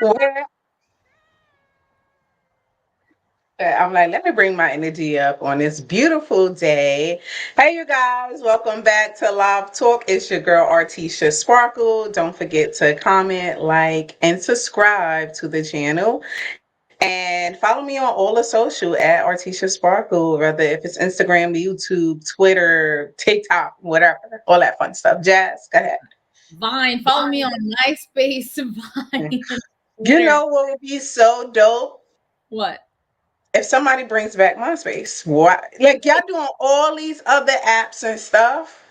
Where I'm like, let me bring my energy up on this beautiful day. Hey, you guys, welcome back to Live Talk. It's your girl, Artisha Sparkle. Don't forget to comment, like, and subscribe to the channel. And follow me on all the social at Artisha Sparkle, whether if it's Instagram, YouTube, Twitter, TikTok, whatever, all that fun stuff. Jazz, go ahead. Vine. Follow me on MySpace, Vine, and You Twitter. know what would be so dope? What? If somebody brings back MySpace, why? Like y'all doing all these other apps and stuff.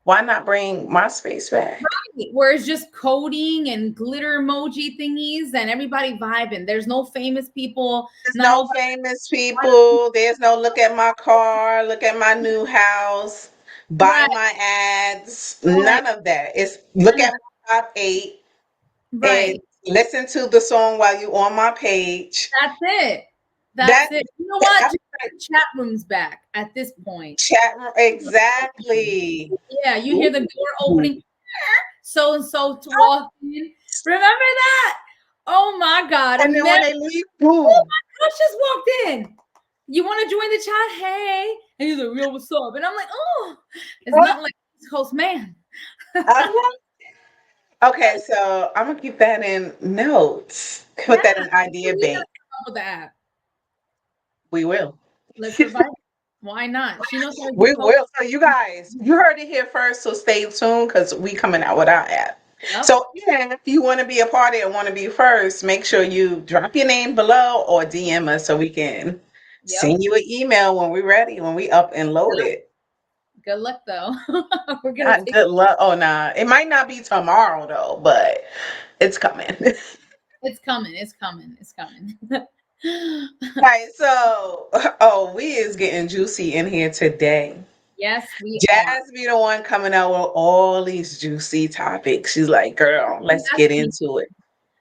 Why not bring MySpace back? Where it's just coding and glitter emoji thingies and everybody vibing. There's no famous people. There's Not no all. famous people. There's no look at my car, look at my new house, buy Right. my ads. Right. None of that. It's look at my top eight and Right. listen to the song while you on my page. That's it. That's That it. You know what? I Just bring chat rooms back at this point. chat room exactly. Yeah, you hear the door Ooh. opening. So and so to walk in. Remember that? Oh my God. And then Imagine, when they leave, oh boom. my gosh, just walked in. You want to join the chat? Hey. And he's like, yo, what's up? And I'm like, oh, it's not like East Coast man. Uh-huh. Okay, so I'm gonna keep that in notes. Put that Yeah. in idea We bank. gotta come up with the app. We will. Let's revive it. Why not? She knows how to do We code. will. So you guys, you heard it here first. So stay tuned because we coming out with our app. Yep. So yeah, if you want to be a part of it and want to be first, make sure you drop your name below or DM us so we can Yep. send you an email when we're ready, when we up and loaded. Good luck though. We're gonna take Good luck. Oh nah, it might not be tomorrow though, but it's coming. it's coming. It's coming. It's coming. Right, so oh, we is getting juicy in here today. Yes, we are. Jazz be the one coming out with all these juicy topics. She's like, girl, let's Ask get me. into it.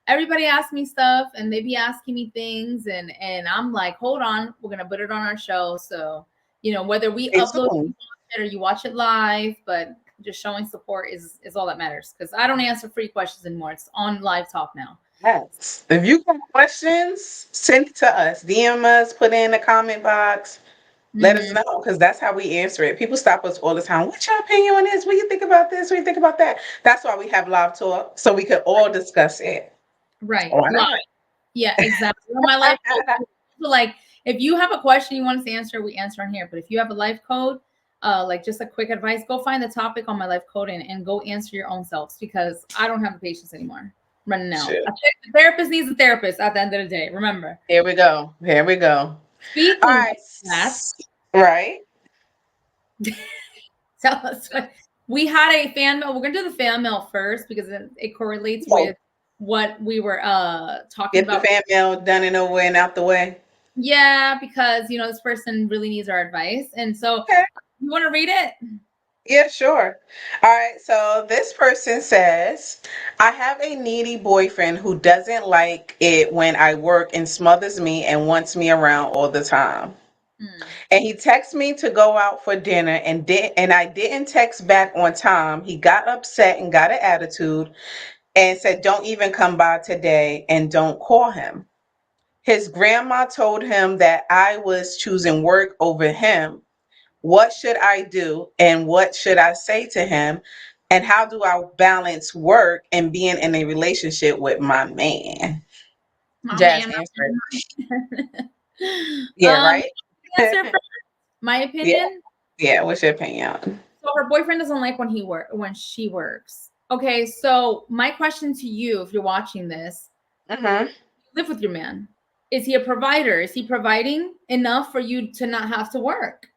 Everybody asks me stuff and they be asking me things and I'm like, hold on, we're gonna put it on our show. So, whether we Stay upload tuned. it or you watch it live, but just showing support is all that matters. Because I don't answer free questions anymore. It's on live talk now. Yes. If you got questions, send it to us. DM us, put it in the comment box. Let us Hmm. know because that's how we answer it. People stop us all the time. What's your opinion on this? What do you think about this? What do you think about that? That's why we have live talk so we could all discuss it. Right. Why Live. not? Yeah, exactly. On my life code. So like if you have a question you want us to answer, we answer on here. But if you have a life code, like just a quick advice, go find the topic on my life code and go answer your own selves because I don't have the patience anymore. Running out. Shoot. A therapist needs a therapist at the end of the day. Remember. Here we go. Here we go. All Speaking right. of that, Right. tell us what we had a fan mail. We're gonna do the fan mail first because it correlates So with what we were talking get the about. fan mail done and over and out the way. Yeah, because this person really needs our advice. And so Okay. you want to read it? Yeah, sure. All right. So this person says, I have a needy boyfriend who doesn't like it when I work and smothers me and wants me around all the time. Hmm. And he texts me to go out for dinner and I didn't text back on time. He got upset and got an attitude and said, don't even come by today and don't call him. His grandma told him that I was choosing work over him. What should I do and what should I say to him? And how do I balance work and being in a relationship with my man? My Jazz man. answer. Yeah, um, right? answer first. My Yeah. opinion. Yeah. What's your opinion? So her boyfriend doesn't like when she works. Okay, so my question to you, if you're watching this, Mm-hmm. live with your man. Is he a provider? Is he providing enough for you to not have to work?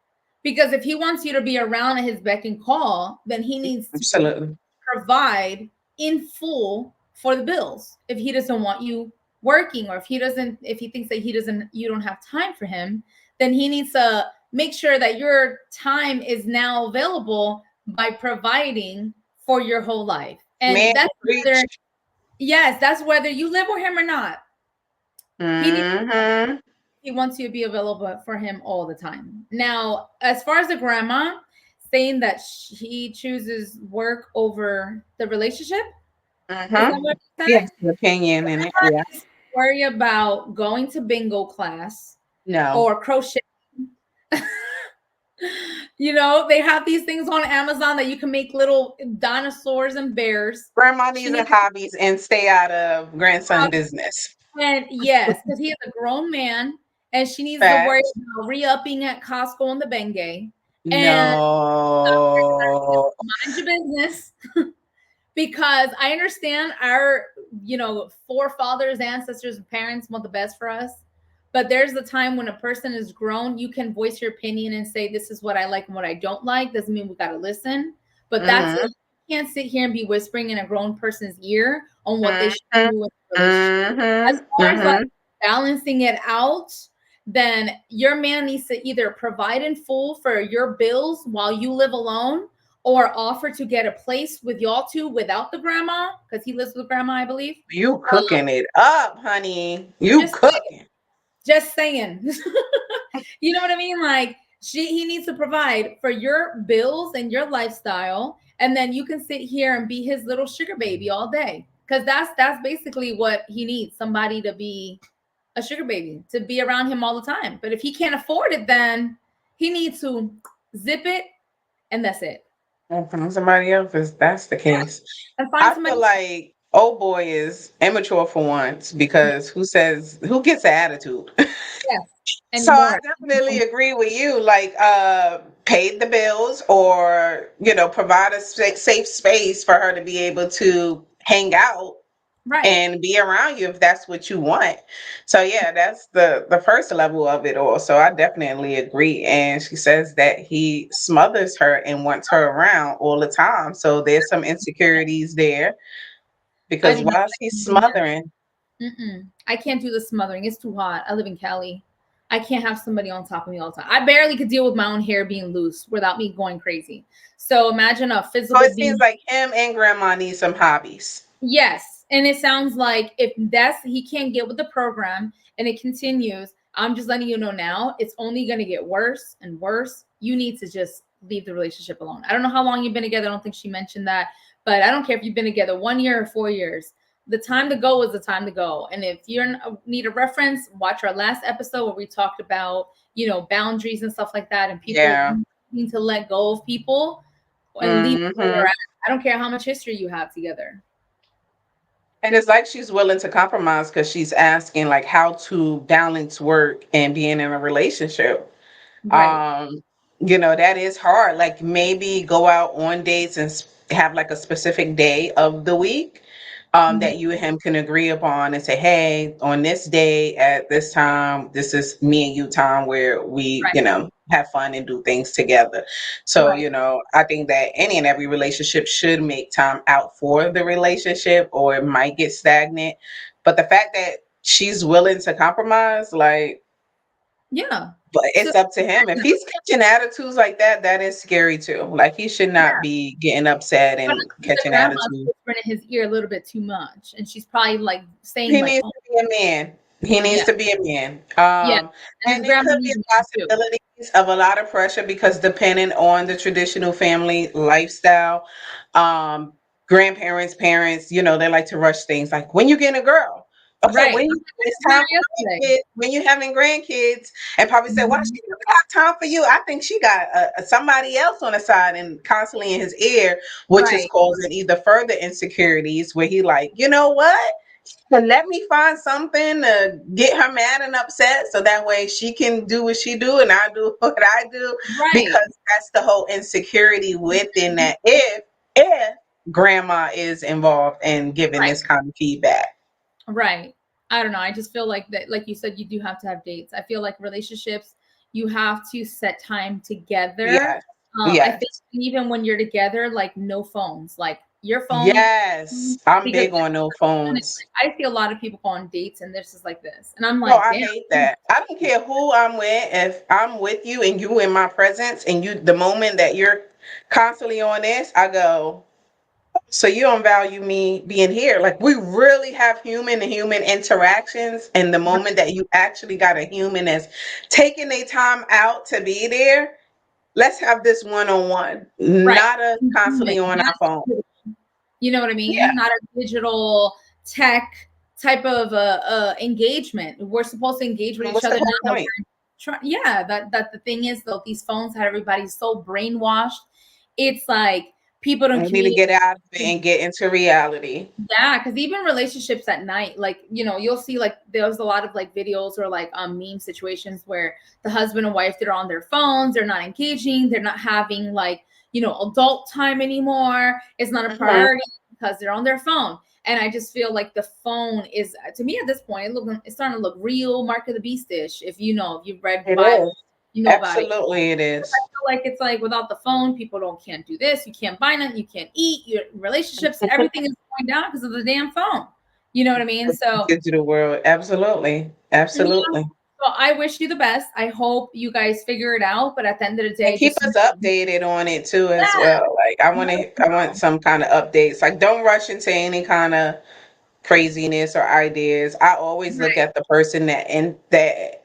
Because if he wants you to be around at his beck and call, then he needs to Absolutely. provide in full for the bills. If he doesn't want you working or if he thinks that you don't have time for him, then he needs to make sure that your time is now available by providing for your whole life. Man, And that's whether preach. yes, that's whether you live with him or not. He needs Mm-hmm. he wants you to be available for him all the time. Now, as far as the grandma saying that he chooses work over the relationship, Is that Mm-hmm. what you Yes, said? the opinion in it. Yeah. Needs to worry about going to bingo class No. or crochet. They have these things on Amazon that you can make little dinosaurs and bears. Grandma She needs her needs hobbies and stay out of grandson business. And yes, because he is a grown man, and she needs to worry Facts. about re-upping at Costco on the Bengay. And No. mind your business, because I understand our, forefathers, ancestors, parents want the best for us. But there's the time when a person is grown, you can voice your opinion and say, this is what I like and what I don't like. Doesn't mean we got to listen. But that's Mm-hmm. it. You can't sit here and be whispering in a grown person's ear on what they should Mm-hmm. do in a relationship. As Mm-hmm. far as like Mm-hmm. balancing it out, then your man needs to either provide in full for your bills while you live alone, or offer to get a place with y'all two without the grandma, because he lives with grandma, I believe. You cooking it up, honey. You Just cooking. just saying. You know what I mean? Like he needs to provide for your bills and your lifestyle, and then you can sit here and be his little sugar baby all day. Because that's basically what he needs, somebody to be a sugar baby, to be around him all the time. But if he can't afford it, then he needs to zip it, and that's it. And from somebody else, if that's the Yeah. case. And find I feel somebody. like old boy is immature for once because who gets an attitude? Yes. So I Anymore. definitely agree with you. Like, pay the bills or, provide a safe space for her to be able to hang out Right. and be around you if that's what you want. So yeah, that's the first level of it all. So I definitely agree. And she says that he smothers her and wants her around all the time. So there's some insecurities there I because do not while like she's him being here. smothering, I can't do the smothering. It's too hot. I live in Cali. I can't have somebody on top of me all the time. I barely could deal with my own hair being loose without me going crazy. So imagine a so physical it seems being. like him and grandma need some hobbies. Yes. And it sounds like if that's he can't get with the program and it continues, I'm just letting you know now, it's only going to get worse and worse. You need to just leave the relationship alone. I don't know how long you've been together. I don't think she mentioned that, but I don't care if you've been together 1 year or 4 years. The time to go is the time to go. And if you need a reference, watch our last episode where we talked about, boundaries and stuff like that, and people Yeah. need to let go of people and leave where they're Hmm. at. I don't care how much history you have together. And it's like she's willing to compromise because she's asking like how to balance work and being in a relationship. Right. um that is hard. Like maybe go out on dates and have like a specific day of the week Mhm. that you and him can agree upon and say, hey, on this day at this time, this is me and you time where we Right, have fun and do things together. So right. I think that any and every relationship should make time out for the relationship or it might get stagnant. But the fact that she's willing to compromise, like, Yeah. but So it's up to him. If he's catching attitudes like that, that is scary too. Like he should not yeah, be getting upset but and I think the catching grandma's attitude. whispering in his ear a little bit too much, and she's probably like saying He like, needs "Oh, to be a man. He needs yeah, to be a man. yeah," and his And it grandma could be needs a a man too. possibility of a lot of pressure because depending on the traditional family lifestyle, um, grandparents, parents, they like to rush things. Like when you get a girl, okay, Right. I was like, it's I just time met for her yesterday. grandkids. When you having grandkids, and probably say, "Why Mhm. she don't have time for you?" I think she got somebody else on the side and constantly in his ear, which is Right, causing either further insecurities where he like, you know what? And let me find something to get her mad and upset so that way she can do what she do and I do what I do, right, because that's the whole insecurity within that if grandma is involved in giving right, this kind of feedback. right. I don't know. I just feel like that, like you said, you do have to have dates. I feel like relationships, you have to set time together. Yes. I Yes. think even when you're together, like no phones, like your phone, Yes. I'm because big on no phones. I see a lot of people go on dates and this is like this. And I'm Oh, like, I damn. hate that. I don't care who I'm with. If I'm with you and you in my presence and you the moment that you're constantly on this, I go, so you don't value me being here. Like we really have human to human interactions. And the moment that you actually got a human that's taking their time out to be there, let's have this one on one, Right. not us Human. constantly on our phone. Not, You know what I Yeah, mean? Not a digital tech type of engagement. We're supposed to engage with and each what's the other whole now that point? yeah, that the thing is though, these phones had everybody so brainwashed. It's like people don't I need to communicate. get out of it and get into reality. Yeah, because even relationships at night, like, you'll see like there's a lot of like videos or like meme situations where the husband and wife, they're on their phones, they're not engaging, they're not having like, adult time anymore. It's not a Hmm. priority because they're on their phone. And I just feel like the phone is, to me at this point, it's starting to look real Mark of the Beastish. If you've read the It Bible, is. you know about it. Absolutely, it is. Like it's like without the phone, people can't do this, you can't buy nothing, you can't eat, your relationships, everything is going down because of the damn phone. You know what I mean? So Digital world. Absolutely. yeah. Absolutely. So I wish you the best. I hope you guys figure it out. But at the end of the And day, keep just us updated on it too as yeah, well. Like let us I want know. some kind of updates. Like don't rush into any kind of craziness or ideas. I always look Right. at the person that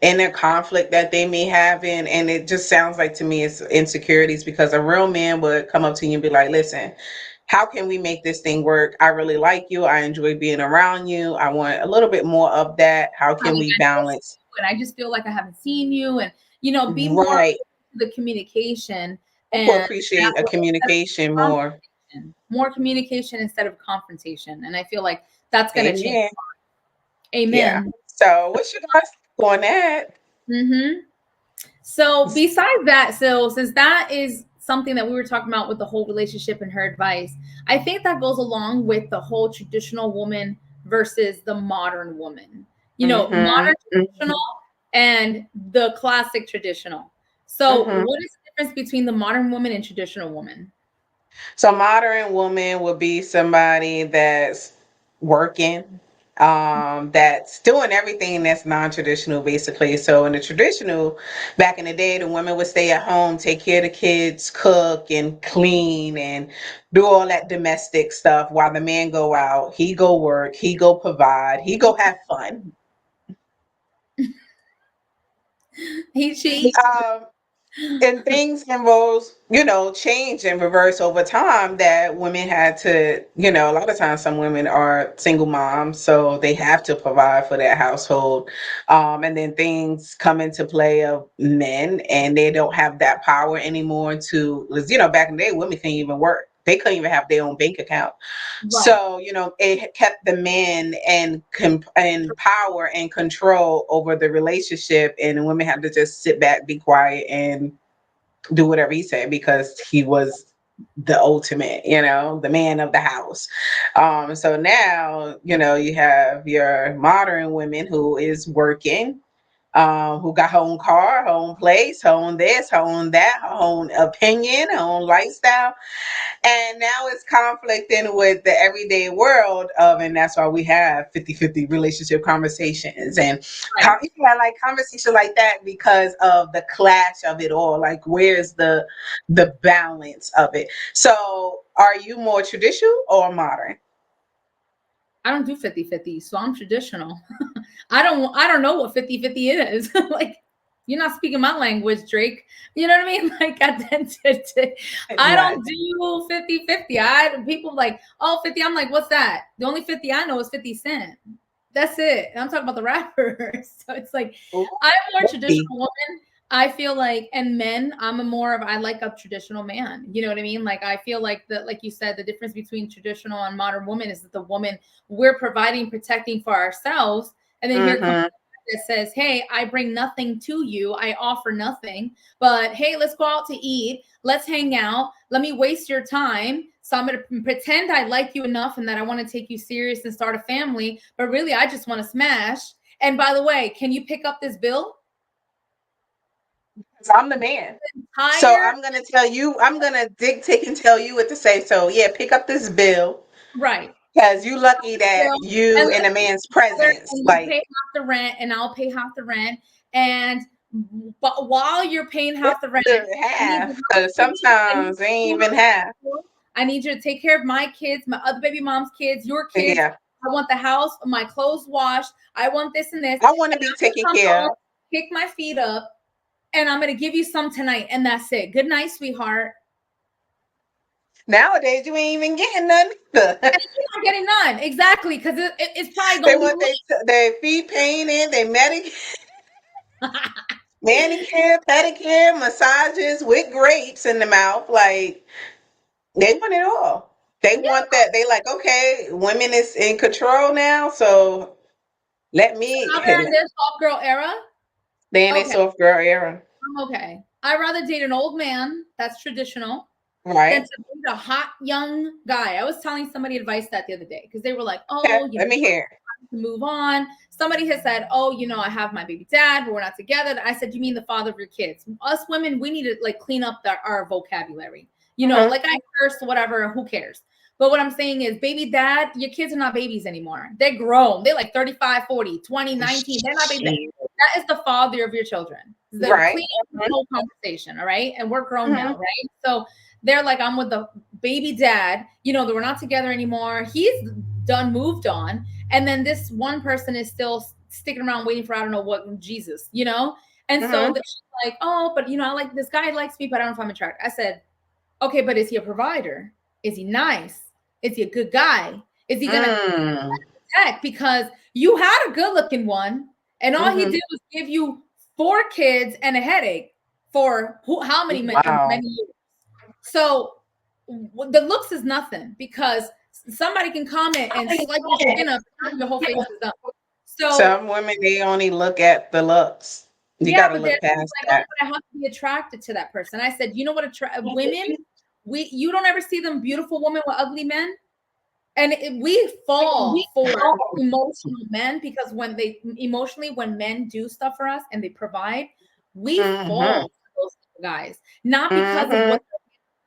inner conflict that they may have and it just sounds like to me it's insecurities because a real man would come up to you and be like, listen, how can we make this thing work? I really like you. I enjoy being around you. I want a little bit more of that. How can Honey, we I miss balance? you, and I just feel like I haven't seen you, and be more Right. open to the communication, People and that appreciate a way instead communication of more. more communication instead of confrontation. And I feel like that's gonna change. Amen. Yeah. Amen. So what's your guys' take on that? Mm-hmm. So besides that, so since that is something that we were talking about with the whole relationship and her advice, I think that goes along with the whole traditional woman versus the modern woman. Mm-hmm. Modern traditional and the classic traditional. So Mm-hmm. what is the difference between the modern woman and traditional woman? So modern woman would be somebody that's working, that's doing everything that's non-traditional basically. So in the traditional, back in the day, the women would stay at home, take care of the kids, cook and clean and do all that domestic stuff while the man go out, he go work, he go provide, he go have fun. He she Um, and things involves change and reverse over time that women had to a lot of times some women are single moms so they have to provide for their household, and then things come into play of men and they don't have that power anymore to back in the day women couldn't even work, they couldn't even have their own bank account. right. So it kept the men and power and control over the relationship, and the women had to just sit back, be quiet, and do whatever he said because he was the ultimate, the man of the house. So now, you have your modern women who is working, who got her own car, her own place, her own this, her own that, her own opinion, her own lifestyle. And now it's conflicting with the everyday world of, and that's why we have 50-50 relationship conversations and Right. like conversation like that because of the clash of it all. Like, where's the balance of it? So, are you more traditional or modern? I don't do 50-50, so I'm traditional. I don't know what 50-50 is. Like, you're not speaking my language, Drake. You know what I mean? Like, at the end of the day, I Right. don't do 50-50. People like, oh, 50. I'm like, what's that? The only 50 I know is 50 Cent. That's it. And I'm talking about the rappers. So it's like Ooh, I'm more traditional okay. woman. I feel like, and men, I like a traditional man. You know what I mean? Like, I feel like like you said, the difference between traditional and modern woman is that the woman, we're providing, protecting for ourselves. And then here comes Mm-hmm. that says, hey, I bring nothing to you. I offer nothing. But hey, let's go out to eat. Let's hang out. Let me waste your time. So I'm going to pretend I like you enough and that I want to take you serious and start a family. But really, I just want to smash. And by the way, can you pick up this bill? I'm the man. So Higher. I'm gonna tell you, I'm gonna dictate and tell you what to say. So yeah, pick up this bill Right. because you lucky that Bill. you And in a let's man's together, presence. and you Like pay half the rent and I'll pay half the rent. And but while you're paying it's half the rent, the I need half you to because help me. I need sometimes they you ain't to even half. I need you to take care of my kids, my other baby mom's kids, your kids. Yeah, I want the house, my clothes washed. I want this and this. I want And to be I'm taken gonna come care home, of. kick my feet up, and I'm gonna give you some tonight, and that's it. Good night, sweetheart. Nowadays, you ain't even getting none either. And you're not getting none. Exactly. Because it's probably They going to be want their feet painted, they manicure, pedicure, massages with grapes in the mouth. Like, they want it all. They want that. They like, okay, women is in control now, so let me. Now they're in their soft girl era. They in a Okay, soft girl era, I'm okay. I'd rather date an old man that's traditional than right? to date a hot young guy. I was telling somebody advice that the other day because they were like, Okay, oh, let me hear. to move on. Somebody has said, oh, I have my baby dad, but we're not together. I said, you mean the father of your kids? Us women, we need to like clean up our vocabulary. Mm-hmm. Like I curse, whatever, who cares? But what I'm saying is, baby dad, your kids are not babies anymore. They're grown. They're like 35, 40, 20, 19. They're not babies. That is the father of your children. The Right. clean the whole conversation, all right? And we're grown Mm-hmm. now, right? So they're like, I'm with the baby dad, that we're not together anymore. He's done, moved on. And then this one person is still sticking around waiting for, I don't know what, Jesus. And so Mm-hmm. she's like, oh, but I like this guy likes me, but I don't know if I'm attracted. I said, okay, but is he a provider? Is he nice? Is he a good guy? Is he gonna Mm. protect? Because you had a good looking one, and all he Mm-hmm. did was give you 4 kids and a headache for how many Wow. many years? So the looks is nothing because somebody can comment and slice your skin up, your whole face is up. So Some women, they only look at the looks. You got yeah, to but they're look past like, oh, that. but I have to be attracted to that person. I said, you know what? Women, you don't ever see them beautiful women with ugly men, and we fall for emotional men because when men do stuff for us and they provide, we Mm-hmm. fall for those guys, not because of Mm-hmm. what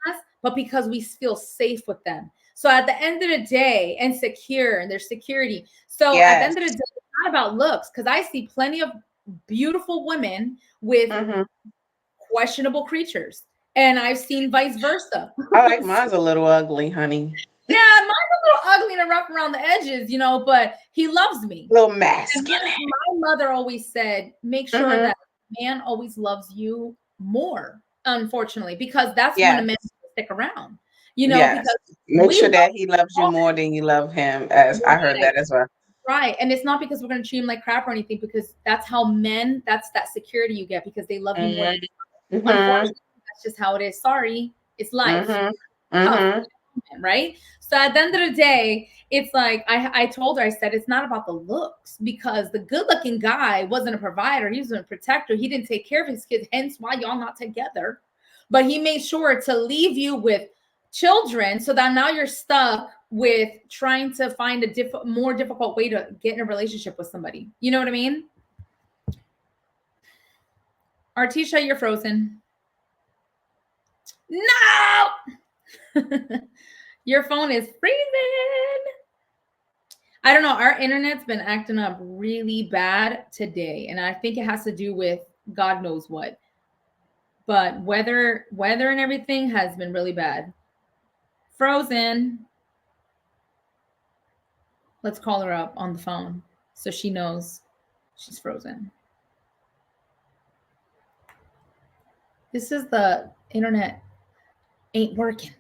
us, but because we feel safe with them. So at the end of the day, and secure, and their security. So at the Yes. end of the day, it's not about looks, because I see plenty of beautiful women with Mm-hmm. questionable creatures, and I've seen vice versa. I like mine's a little ugly, honey. Yeah, mine's a little ugly and rough around the edges, but he loves me. A little And masculine. my mother always said, make sure Mm-hmm. that man always loves you more, unfortunately, because that's when a Yes. man will stick around, Yes. because Make we sure love that he loves you more than you love him. As I heard right, that as well. right. And it's not because we're going to treat him like crap or anything, because that's how that's that security you get because they love you more than Mm-hmm. unfortunately, that's just how it is. Sorry, it's life. Mm-hmm. Tough, Mm-hmm. right? So at the end of the day, it's like I told her, I said, it's not about the looks, because the good looking guy wasn't a provider. He was a protector. He didn't take care of his kids, hence why y'all not together. But he made sure to leave you with children so that now you're stuck with trying to find a more difficult way to get in a relationship with somebody. You know what I mean? Artisha, you're frozen. No! Your phone is freezing. I don't know. Our internet's been acting up really bad today, and I think it has to do with God knows what. But weather and everything has been really bad. Frozen. Let's call her up on the phone so she knows she's frozen. This is the internet ain't working.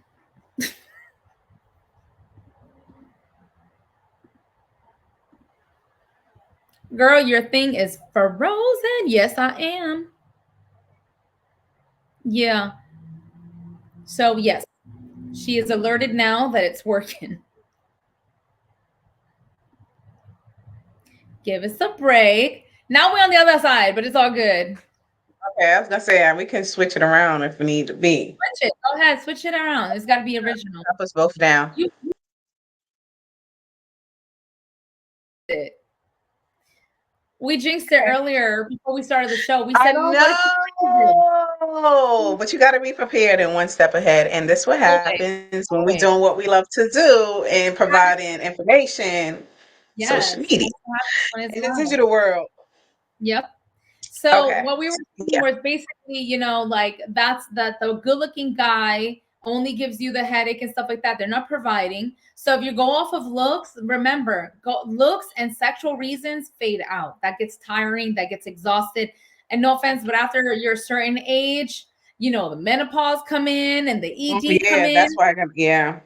Girl, your thing is frozen. Yes, I am. Yeah. So, yes, she is alerted now that it's working. Give us a break. Now we're on the other side, but it's all good. Okay, I was gonna say we can switch it around if we need to be. Switch it. Go ahead. Switch it around. It's got to be original. Help us both down. You it. We jinxed it earlier before we started the show. We I said, "Oh, what if know, but you got to be prepared and one step ahead. And this what always, happens when we always, doing what we love to do and providing information, social yes, media, that's what happens when it's in the live." digital world. Yep. So Okay, what we were saying yeah. was basically, like that's that the good looking guy only gives you the headache and stuff like that. They're not providing. So if you go off of looks, remember, looks and sexual reasons fade out. That gets tiring, that gets exhausted. And no offense, but after you're a certain age, the menopause come in and the ED come Yeah, in. that's why I got. Yeah.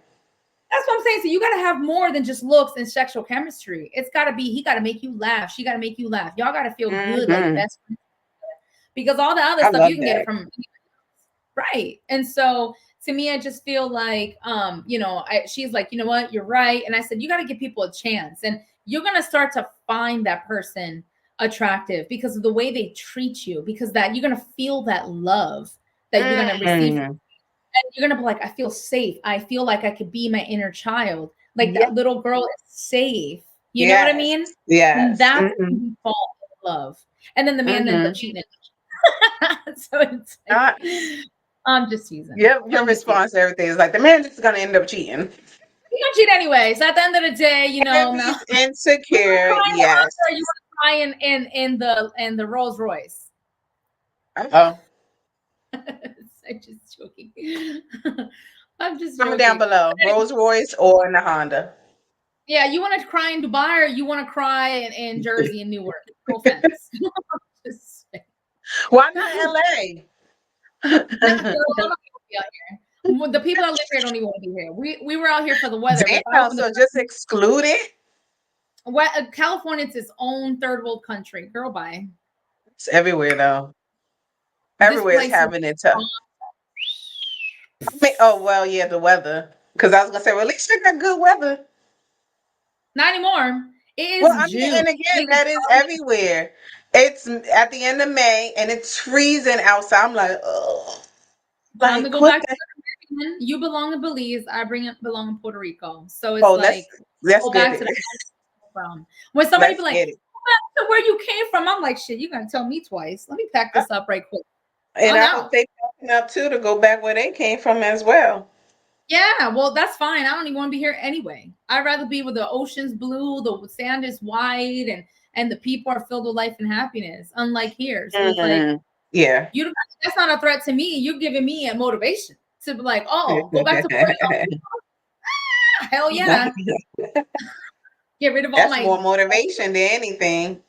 That's what I'm saying. So you got to have more than just looks and sexual chemistry. It's got to be, he got to make you laugh. She got to make you laugh. Y'all got to feel good, like Hmm. best friends. Because all the other I stuff, love you can get it that. from, right. And so to me, I just feel like, she's like, you know what, you're right. And I said, you got to give people a chance. And you're going to start to find that person attractive because of the way they treat you, because that you're going to feel that love that you're going to receive. Mm. And you're gonna be like, I feel safe. I feel like I could be my inner child. Like Yeah. that little girl is safe. You know what I Yes. mean? And Yes. that's Hmm. when you fall in love. And then the man ends up Hmm. cheating. So it's like, Uh, I'm just teasing. your I'm just teasing. response to everything is like the man is gonna end up cheating. You don't cheat anyways. At the end of the day, If Mel, he's you want to insecure, cry in the yes. Honda, or you want to cry in the Rolls Royce. Oh, I'm just joking. I'm just comment down joking. below. Rolls Royce or in the Honda. Yeah, you want to cry in Dubai or you want to cry in Jersey and Newark? No offense. Just Why not LA? not girl, I'm not gonna be out here. The people that live here don't even want to be here. We were out here for the weather, but if I Damn, open the so just exclude it. California, it's its own third world country. Girl, bye. It's everywhere though. This Everywhere is place is having it tough. I mean, oh well, yeah, the weather. Because I was gonna say, well, at least you got good weather. not anymore. It Well, is I mean, June. and again, It is that is everywhere. It's at the end of May and it's freezing outside. I'm like, oh, time like to go what back to the? the Caribbean. You belong in Belize. I belong in Puerto Rico. So it's Oh, like let's go get back to it. the from. When somebody be Let's like, get it. "Go back to where you came from," I'm like, shit, you gonna tell me twice. Let me pack this up right quick. And I'm I hope out. they packing up too to go back where they came from as well. Yeah, well, that's fine. I don't even want to be here anyway. I'd rather be where the ocean's blue, the sand is white, and the people are filled with life and happiness, unlike here. So it's like Hmm. Yeah. you don't, that's not a threat to me. You're giving me a motivation to be like, oh, go back to Puerto Rico. Hell yeah. Get rid of all That's my more motivation than anything.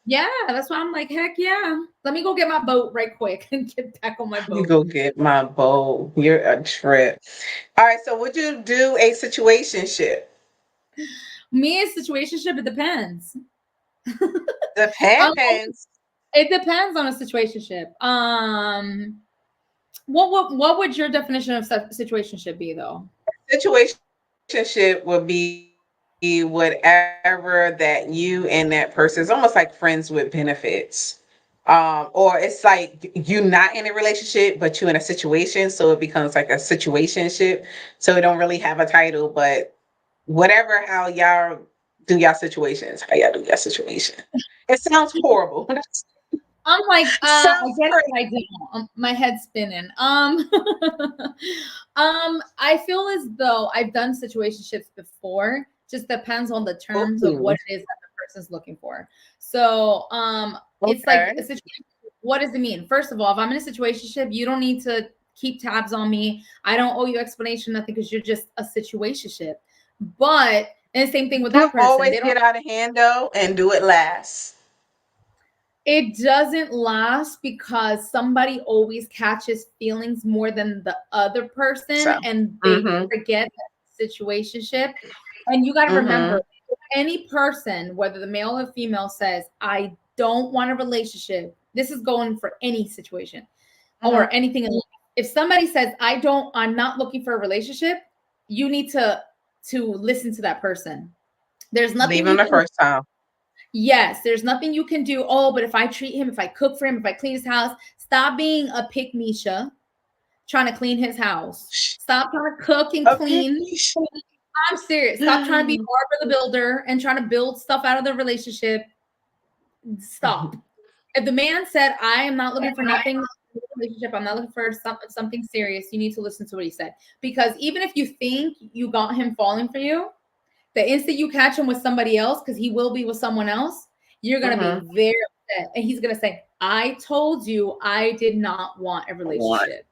yeah, that's why I'm like, heck yeah. Let me go get my boat right quick and get back on my You boat. go get my bowl. You're a trip. All right. So would you do a situationship? Me, a situationship, it depends. Um, Depends. it depends on a situationship. What would your definition of situationship be though? Situationship would be whatever that you and that person is almost like friends with benefits. Or it's like you not in a relationship, but you in a situation, so it becomes like a situationship. So it don't really have a title, but whatever how y'all do y'all situations, how y'all do y'all situation. It sounds horrible. I'm like, I Sounds get it, great. but I don't. My head's spinning. I feel as though I've done situationships before. Just depends on the terms of Ooh, what it is that the person's looking for. So, it's like a okay. situation. What does it mean? First of all, if I'm in a situationship, you don't need to keep tabs on me. I don't owe you explanation, nothing, because you're just a situationship. But and the same thing with You'll that person. always They don't get out of hand though and do it last. It doesn't last because somebody always catches feelings more than the other person So, and they mm-hmm, forget the situationship. And you got to remember mm-hmm, if any person, whether the male or female, says, I don't want a relationship, this is going for any situation or mm-hmm. anything in life. If somebody says, I'm not looking for a relationship, you need to listen to that person. There's Leave nothing him you the can first time. Yes, there's nothing you can do. Oh, but if I treat him, if I cook for him, if I clean his house, stop being a pick Misha trying to clean his house. Stop trying to cook and A clean. I'm serious. Stop trying to be Barbara the Builder and trying to build stuff out of the relationship. Stop. If the man said, I am not looking for nothing in a relationship, I'm not looking for something serious, you need to listen to what he said. Because even if you think you got him falling for you, the instant you catch him with somebody else, because he will be with someone else, you're going to be Mm-hmm. very upset. And he's going to say, I told you I did not want a One. relationship.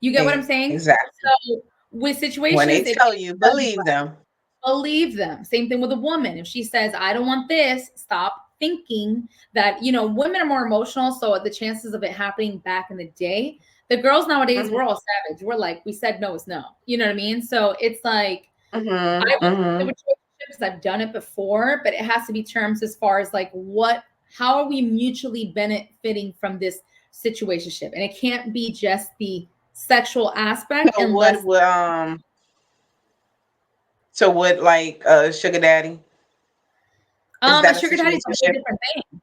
You get what I'm saying? Exactly. So with When they situations, it tell you, doesn't believe them. believe them. Same thing with a woman. If she says, I don't want this, stop thinking that, women are more emotional. So the chances of it happening back in the day, The girls nowadays, Mhm. we're all savage. We're like, we said no is no. You know what I mean? So it's like I Mhm. will say Mhm. with relationships, I've done it before, but it has to be terms as far as like how are we mutually benefiting from this situationship? And it can't be just the sexual aspect So unless so would like sugar daddy, is a that a sugar daddy is a whole situationship? different thing.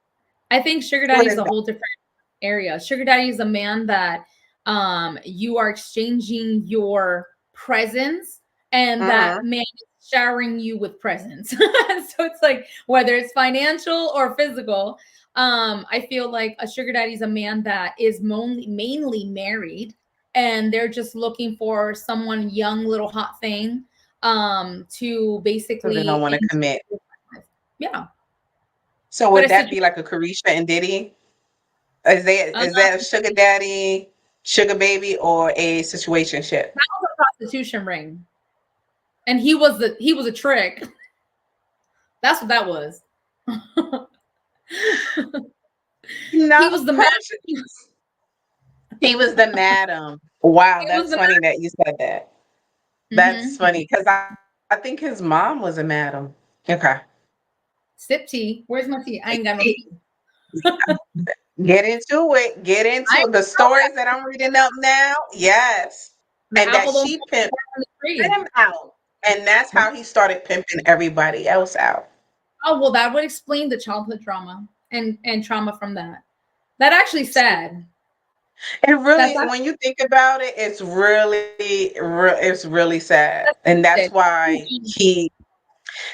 I think sugar What daddy is is a that? whole different area. Sugar daddy is a man that you are exchanging your presence and that Mhm. man is showering you with presents. So it's like whether it's financial or physical. I feel like a sugar daddy is a man that is mainly married and they're just looking for someone young, little hot thing to So they don't basically want to commit. yeah. So But would a that situation be like a Carisha and Diddy? Is that a sugar daddy, sugar baby, or a situationship? prostitution ring. And he was a trick. That's what that was. No, He was the man. person. He was the madam. Wow, He was that's the funny that you said that. That's man. funny because I think his mom was a madam. Okay. Sip tea. Where's my tea? I ain't got no tea. Get into it. Get into I it. The stories that I'm reading up now. Yes. the And that apple don't she fall pimped far from the tree. him out. And that's how he started pimping everybody else out. Oh well, that would explain the childhood trauma and trauma from that. That actually sad. It That's really, actually when you think about it, it's really sad. And that's sad. why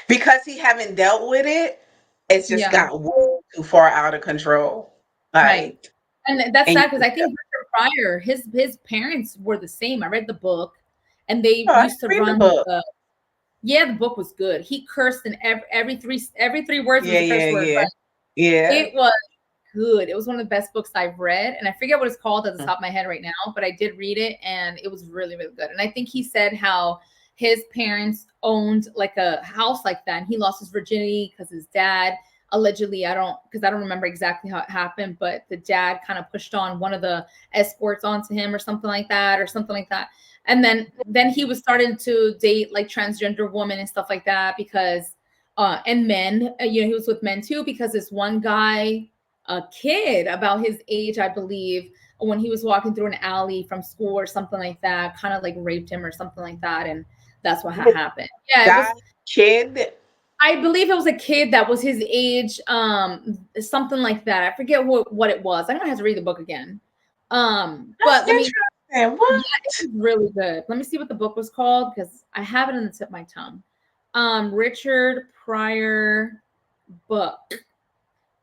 because he haven't dealt with it, it's just Yeah, got way too far out of control. right. Like, And that's and sad because I think Richard Pryor, his parents were the same. I read the book, and they oh, I didn't used to read the run book. the. Yeah, the book was good. He cursed in every three words was Yeah, a curse yeah, word, yeah. but Yeah. it was good. It was one of the best books I've read, and I forget what it's called at the Mm. top of my head right now, but I did read it, and it was really, really good. And I think he said how his parents owned like a house like that, and he lost his virginity because his dad allegedly, I don't remember exactly how it happened, but the dad kind of pushed on one of the escorts onto him or something like that, or something like that. And then he was starting to date like transgender women and stuff like that because and men, he was with men too because this one guy, a kid about his age, I believe, when he was walking through an alley from school or something like that, kind of like raped him or something like that, and that's what happened. Yeah, it Guy, was. kid. I believe it was a kid that was his age, something like that. I forget what it was. I'm gonna have to read the book again. That's But let me. interesting. Yeah, What? it was really good. Let me see what the book was called because I have it on the tip of my tongue. Richard Pryor book.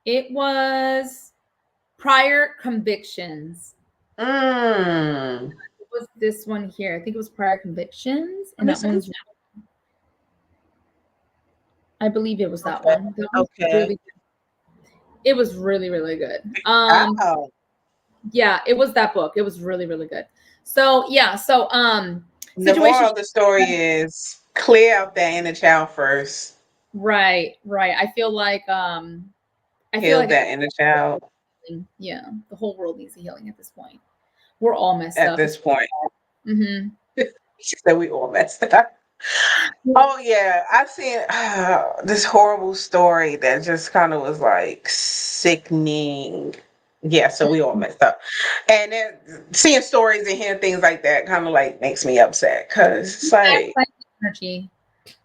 It was Prior Convictions. Mm. It was this one here. I think it was Prior Convictions, Let and me that see. one's. I believe it was that Okay. one. That one's Okay. really. It was really really good. Oh. Yeah, it was that book. It was really really good. So yeah, so The situation. moral of the story is clear out that inner child first. Right, right. I feel Heal like that inner child yeah, the whole world needs a healing at this point. We're all messed at up. this point. Mm-hmm. She said we all messed up. Oh yeah, I've seen this horrible story that just kind of was like sickening. Yeah, so we all messed up, and then seeing stories and hearing things like that kind of like makes me upset because it's like Energy.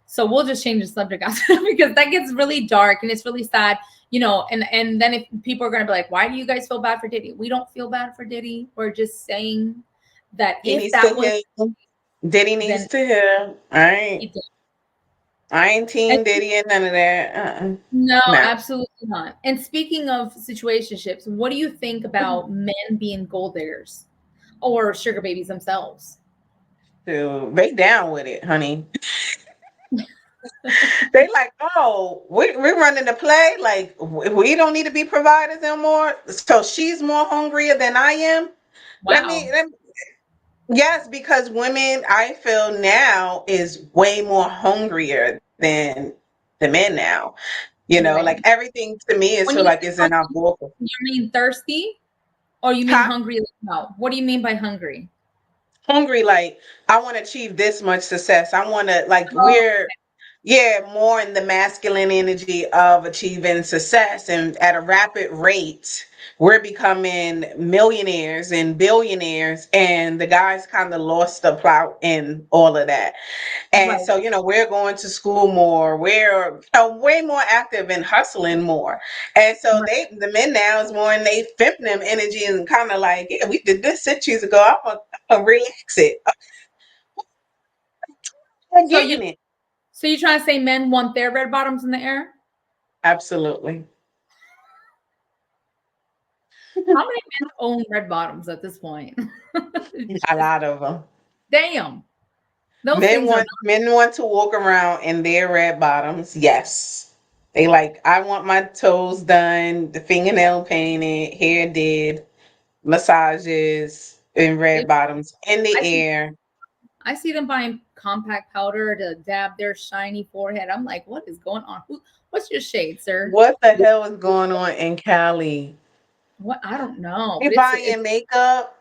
So we'll just change the subject after because that gets really dark and it's really sad, and then if people are gonna be like, why do you guys feel bad for Diddy? We don't feel bad for Diddy. We're just saying that he if needs to that was heal. Diddy needs then to heal. he did. I ain't And team Diddy and none of that. no, No. absolutely not. And speaking of situationships, what do you think about men being gold diggers or sugar babies themselves? Dude, they down with it, honey. They like, oh, we're running the play. Like, we don't need to be providers anymore. So she's more hungrier than I am. Wow. Let me yes, because women, I feel now is way more hungrier than the men now. Like Right. everything to me is When feel you like say it's in our hungry, vocal. you mean thirsty? Or you mean Huh? hungry? Like, no. What do you mean by hungry? Hungry, like I want to achieve this much success. I want to, like, Oh, we're, yeah, more in the masculine energy of achieving success, and at a rapid rate we're becoming millionaires and billionaires, and the guys kind of lost the plot in all of that. And right, so, we're going to school more. We're, way more active and hustling more. And so right. the men now is more in they feminine energy, and kind of like, yeah, we did this 6 years ago. I'm gonna relax it. I'm So you getting it. so you trying to say men want their red bottoms in the air? Absolutely. How many men own red bottoms at this point? A Just lot of them. damn. Those Men things are want men want to walk around in their red bottoms. Yes. They like, I want my toes done, the fingernail painted, hair did, massages in they, red bottoms in the I see air. I see them buying compact powder to dab their shiny forehead. I'm like, what is going on? What's your shade, sir? What the hell is going on in Cali? What I don't know, They but it's buying makeup.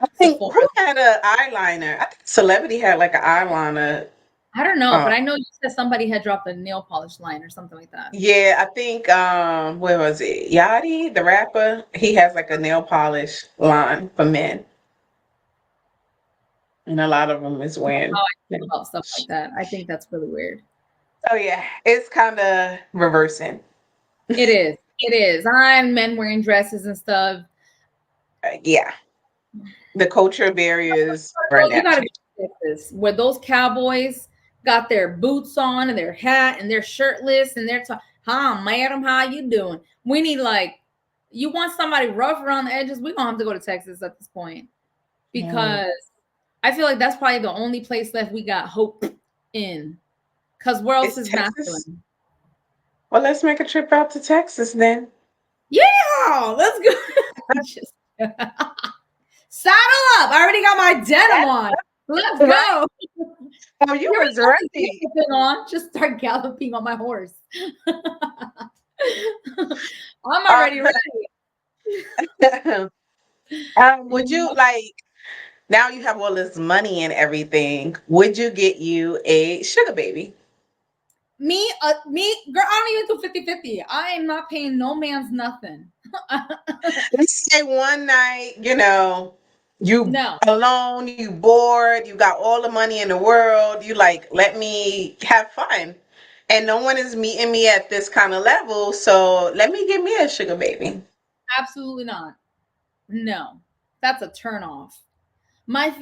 I think, Sephora. who had a eyeliner? I think Celebrity had like an eyeliner. I don't know, Um, but I know you said somebody had dropped a nail polish line or something like that. yeah, I think, where was it? Yachty, the rapper, he has like a nail polish line for men, and a lot of them is How wearing. I feel about stuff like that. I think that's really weird. So yeah, it's kind of reversing. It is. It is. And men wearing dresses and stuff. Yeah, the culture barriers are Girl, you not gotta changing. be this where those cowboys got their boots on and their hat and they're shirtless and they're talking, hi madam, how you doing? We need like you want somebody rough around the edges, we're gonna have to go to Texas at this point Mm. because I feel like that's probably the only place left we got hope in. Cause where else It's is Texas. masculine? Well, let's make a trip out to Texas then. Yeah, let's go. Just saddle up. I already got my denim That's on. Let's right. go. Oh, you Here we was go. This ready. music on. Just start galloping on my horse. I'm already Uh, ready. would you like, now you have all this money and everything? Would you get you a sugar baby? Me, girl, I don't even do 50-50. I am not paying no man's nothing. Let's say one night, you No, alone, you bored, you got all the money in the world, you like, let me have fun. And no one is meeting me at this kind of level, so let me give me a sugar baby. absolutely not. No, that's a turn off. My,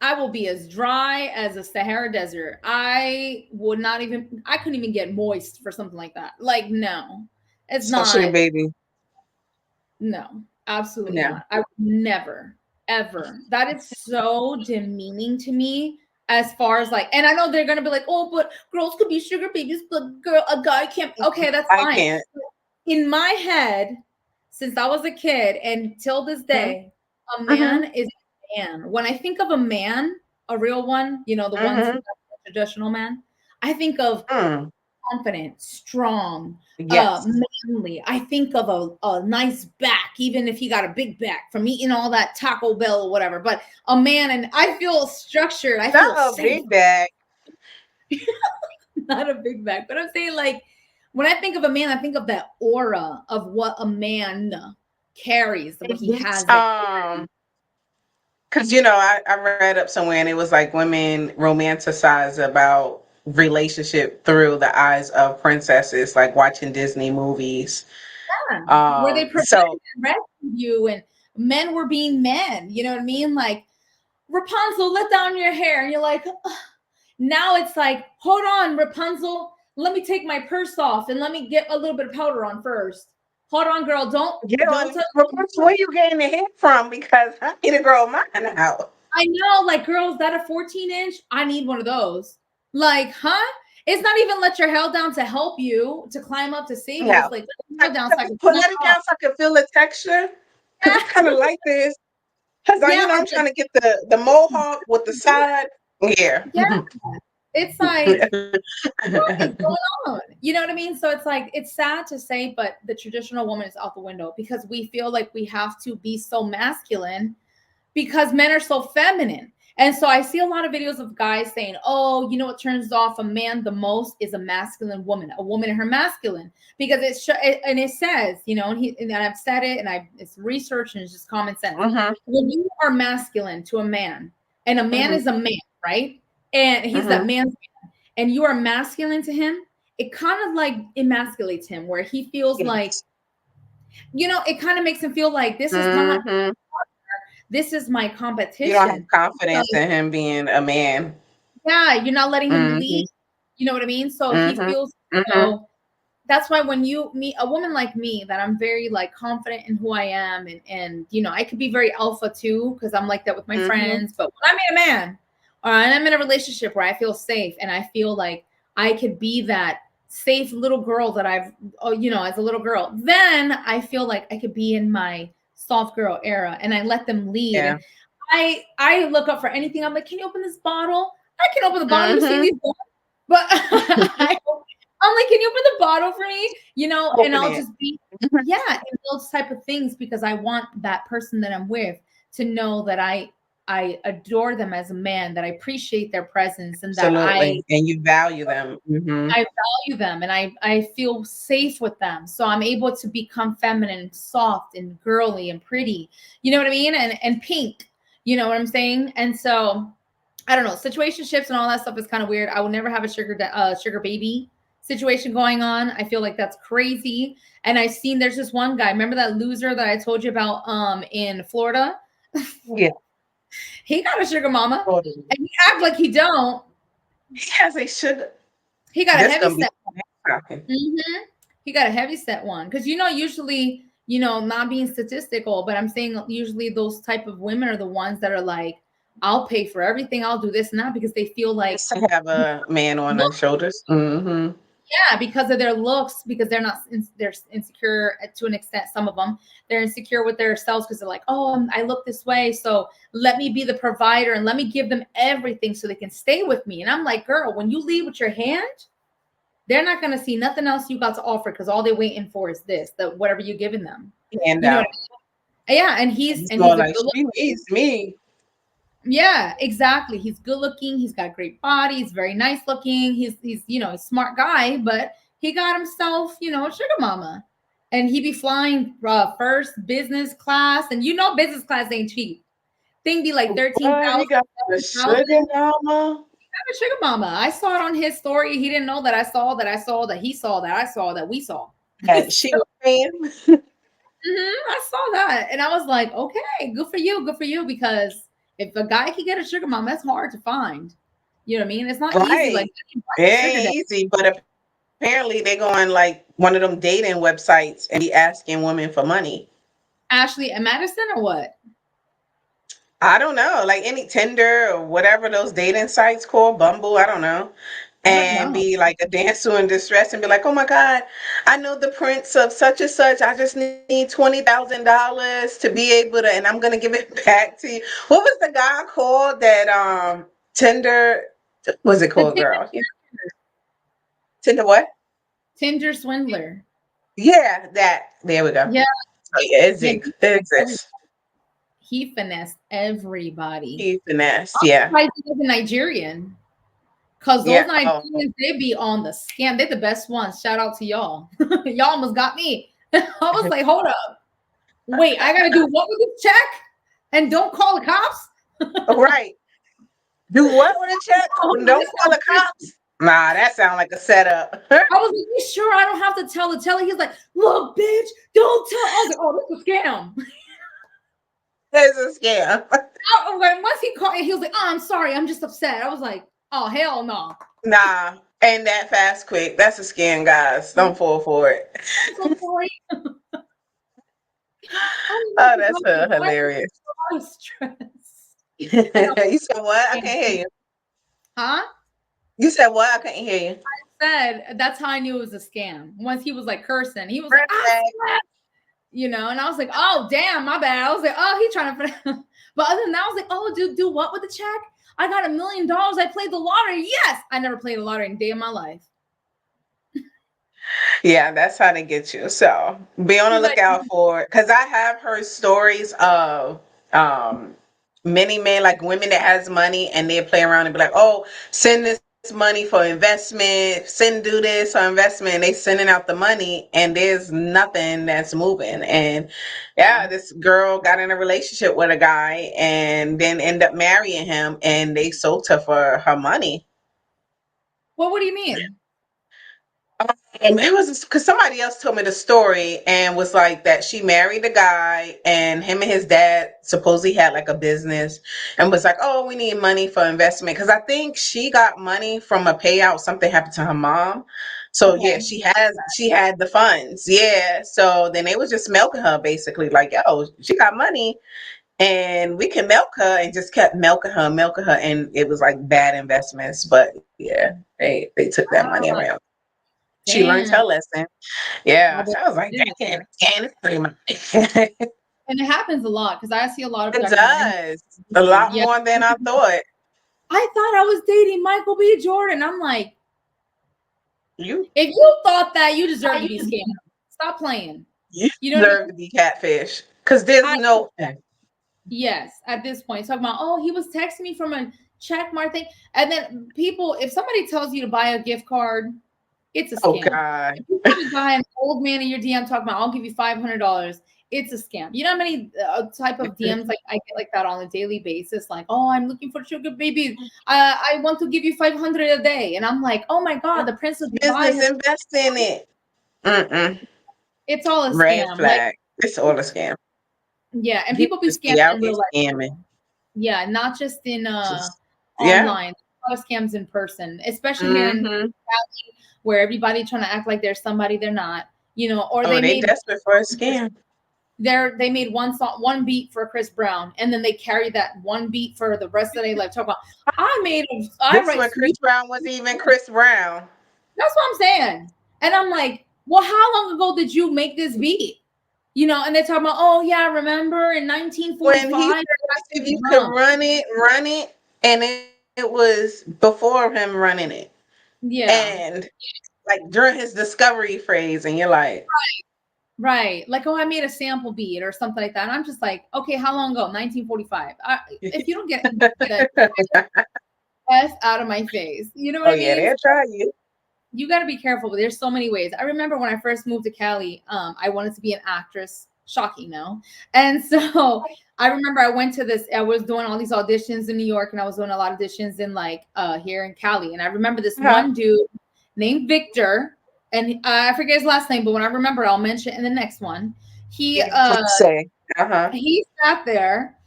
I will be as dry as a Sahara desert. I would not even, I couldn't even get moist for something like that. Like, no, it's So sugar not. baby. No, absolutely No. not. I would never, ever. That is so demeaning to me. As far as like, and I know they're gonna be like, oh, but girls could be sugar babies, but girl, a guy can't. Okay, that's I fine. can't. In my head, since I was a kid and till this Mhm, day, a man mhm, is a man. When I think of a man, a real one, the ones who mhm, got the traditional man, I think of mm. confident, strong, Yes. manly. I think of a nice back, even if he got a big back from eating all that Taco Bell or whatever. But a man, and I feel structured. I feel Not a safe. big bag. Not a big back, but I'm saying like when I think of a man, I think of that aura of what a man carries, what he It's, has. That because I read up somewhere, and it was like women romanticize about relationship through the eyes of princesses, like watching Disney movies. where they So protected and rescued you, and men were being men. You know what I mean? Like Rapunzel, let down your hair, and you're like, ugh. Now it's like, hold on, Rapunzel, let me take my purse off and let me get a little bit of powder on first. Hold on, girl, don't touch. Where you getting the hair from? Because I need to grow mine out. I know, like, girls, that a 14-inch, I need one of those. Like, huh? It's not even let your hair down to help you to climb up to save you. No. It's like let your Like, hair down so I can let climb it up. down so I can feel the texture. Because I kind of like this. Because Yeah, or I'm trying to get the mohawk with the side. Yeah. yeah. It's like, what is going on? You know what I mean? So it's like, it's sad to say, but the traditional woman is out the window because we feel like we have to be so masculine because men are so feminine. And so I see a lot of videos of guys saying, oh, you know what turns off a man the most is a masculine woman, a woman in her masculine, because and it says, you know, and I've said it, and it's research and it's just common sense. When you are masculine to a man, and a man is a man, right? And he's that man's man, and you are masculine to him, it kind of like emasculates him, where he feels like, you know, it kind of makes him feel like this is not, this is my competition. You don't have confidence in him being a man. Yeah, you're not letting him lead. You know what I mean? So he feels, you know, that's why when you meet a woman like me, that I'm very like confident in who I am, and you know, I could be very alpha too, because I'm like that with my friends. But when I meet a man, or I'm in a relationship where I feel safe and I feel like I could be that safe little girl that I've, you know, as a little girl, then I feel like I could be in my soft girl era, and I let them lead. Yeah. And I look up for anything. I'm like, can you open this bottle? I can open the bottle. You see these bottles? But I'm like, can you open the bottle for me? You know, and I'll just be, yeah, and those type of things, because I want that person that I'm with to know that I adore them as a man, that I appreciate their presence, and that and you value them. I value them, and I feel safe with them. So I'm able to become feminine, soft, and girly, and pretty. You know what I mean? And pink. You know what I'm saying? And so I don't know. Situationships and all that stuff is kind of weird. I will never have a sugar baby situation going on. I feel like that's crazy. And I've seen, there's this one guy. Remember that loser that I told you about in Florida? Yeah. He got a sugar mama, and he act like he don't. Yes, they should. He got a heavy set one. He got a heavy set one, because you know, usually, you know, not being statistical, but I'm saying usually those type of women are the ones that are like, I'll pay for everything, I'll do this and that, because they feel like to have a man on their shoulders. Yeah, because of their looks, because they're insecure to an extent. Some of them, they're insecure with themselves because they're like, oh, I look this way, so let me be the provider and let me give them everything so they can stay with me. And I'm like, girl, when you leave with your hand, they're not going to see nothing else you got to offer, because all they're waiting for is this, that whatever you're giving them. And you know what I mean? Yeah, and he's like, she needs me. Yeah, exactly. He's good looking. He's got great body. He's very nice looking. He's you know, a smart guy, but he got himself, you know, a sugar mama, and he be flying first business class, and you know, business class ain't cheap. Thing be like 13,000. He got a sugar mama. A sugar mama. I saw it on his story. He didn't know that I saw that. I saw that he saw that. I saw that we saw. And she was paying. I saw that, and I was like, okay, good for you, because if a guy can get a sugar mom, that's hard to find. You know what I mean? It's not easy. Like, it ain't easy, but apparently they're going like one of them dating websites and be asking women for money. Ashley and Madison, or what? I don't know, like any Tinder or whatever those dating sites called, Bumble, I don't know. And be like a dancer in distress and be like, oh my God, I know the prince of such and such. I just need $20,000 to be able to, and I'm gonna give it back to you. What was the guy called that Tinder? Was it called, girl? Tinder what? Tinder swindler. Yeah, that. There we go. Yeah. Oh, yeah, it exists. He finessed everybody. He finessed, yeah. He was a Nigerian. Because those Nigerians, they be on the scam. They're the best ones. Shout out to y'all. Y'all almost got me. I was like, hold up. Wait, I got to do what with this check? And don't call the cops? Right. Do what with a check? Don't call the cops? Nah, that sounds like a setup. I was like, you sure I don't have to tell the teller? He's like, look, bitch, don't tell. I was like, oh, this is a scam. It's a scam. Once he called, he was like, oh, I'm sorry. I'm just upset. I was like, oh, hell no. Nah, ain't that fast quick. That's a scam, guys. Don't fall for it. I'm so sorry. Oh, that's hilarious. I'm stressed. You said what? I can't hear you. Huh? You said what? I couldn't hear you. I said, that's how I knew it was a scam. Once he was like cursing, he was like, you know, and I was like, oh, damn, my bad. I was like, oh, he's trying to, but other than that, I was like, oh, do what with the check? I got $1 million. I played the lottery. Yes, I never played a lottery in a day of my life. Yeah, that's how they get you. So be on the She's like, lookout for it. Because I have heard stories of um many men, like women that has money and they play around and be like, oh, send this money for investment, do this for investment. And they sending out the money and there's nothing that's moving. And yeah, yeah. this girl got in a relationship with a guy and then end up marrying him and they sold her for her money. Well, what do you mean? It was because somebody else told me the story and was like that she married a guy and him and his dad supposedly had like a business and was like, oh, we need money for investment. Because I think she got money from a payout. Something happened to her mom. So yeah, Okay. she had the funds. Yeah. So then they was just milking her basically like, yo, she got money and we can milk her and just kept milking her. And it was like bad investments. But yeah, they took that money around. She learned her Damn. lesson. Yeah. I So bet I was like, it is. dang, it's pretty much. It And it happens a lot because I see a lot of documentaries. does. A lot Yeah. more than I thought. I thought I was dating Michael B. Jordan. I'm like, You if you thought that, you deserve to be scammed. Stop playing. you You know what I deserve mean? to be catfish. Cause there's I no Yes, at this point, talking about, oh, he was texting me from a check mark thing. And then people, if somebody tells you to buy a gift card, it's a oh scam. God. If you have a guy, an old man in your DM talking about, I'll give you $500, it's a scam. You know how many type of DMs like I get like that on a daily basis? Like, oh, I'm looking for sugar baby. I want to give you 500 a day. And I'm like, oh my God, the Prince of Dubai Business, has, invest in it. Mm-mm. it's all a Red scam. Like, flag. It's all a scam. yeah. And People people be just scamming be out in here real life. scamming. Yeah, not just in Just yeah. online. A lot of scams in person, especially here in Mm-hmm. where everybody trying to act like they're somebody they're not, or Oh, they they made desperate for a scam. they made one song, one beat for Chris Brown, and then they carry that one beat for the rest of their life. Talk about I This write when Chris Brown was even Chris Brown. that's what I'm saying. And I'm like, well, how long ago did you make this beat? And they talk about, oh yeah, I remember in When he 1945. said if you could run it, and it was before him running it. Yeah. And like during his discovery phase, and you're like, Right. Like, oh, I made a sample beat or something like that. And I'm just like, okay, how long ago? 1945. If you don't get that F out of my face, you know what oh I yeah, mean? they'll try you. You got to be careful, but there's so many ways. I remember when I first moved to Cali, I wanted to be an actress. Shocking, no? And so I remember I was doing all these auditions in New York, and I was doing a lot of auditions in like here in Cali. And I remember this Uh-huh. one dude named Victor, and I forget his last name, but when I remember, I'll mention it in the next one. He Yeah, please say. Uh-huh. he sat there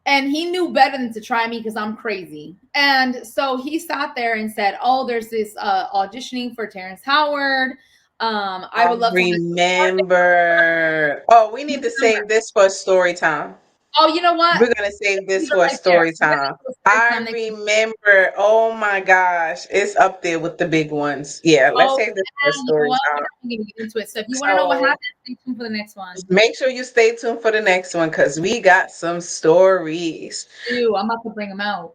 and he knew better than to try me because I'm crazy. And so he sat there and said, oh, there's this auditioning for Terrence Howard. I I would love to have remember. Oh, we need to remember. save this for story time. Oh, you know what? We're gonna save this Leave it for right there. story We're gonna time. do a story I time next week. remember. Oh my gosh, it's up there with the big ones. Yeah, let's Oh, save this for and you know story what? time. We're not gonna get into it. So if you want to know what So happened, stay tuned for the next one. make sure you stay tuned for the next one because we got some stories. Ew, I'm about to bring them out.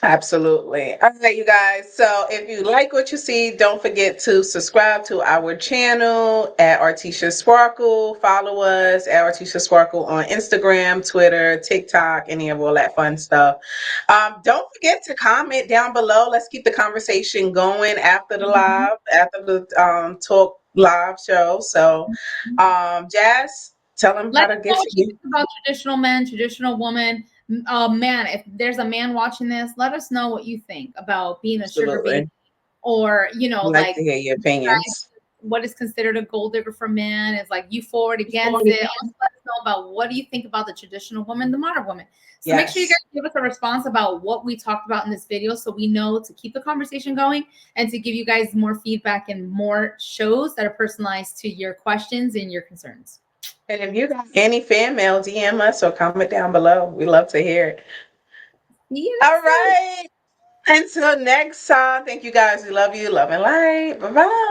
Absolutely. All right, you guys. So if you like what you see, don't forget to subscribe to our channel at Artisha Sparkle. Follow us at Artisha Sparkle on Instagram, Twitter, TikTok, any of all that fun stuff. Don't forget to comment down below. Let's keep the conversation going after the Mhm. live, after the talk live show. So, Jazz, tell them Let how us to know get what to you you. think about traditional men, traditional woman. Man, if there's a man watching this, let us know what you think about being a sugar baby, Absolutely. or I'd like like to hear your opinions. what is considered a gold digger for men. Is like you forward against it. Also, let us know about what do you think about the traditional woman, the modern woman. So make sure you guys Yes. give us a response about what we talked about in this video, so we know to keep the conversation going and to give you guys more feedback and more shows that are personalized to your questions and your concerns. And if you got any fan mail, DM us or comment down below. We love to hear it. See you All next time. right. Until next time. Thank you guys. We love you. Love and light. Bye bye.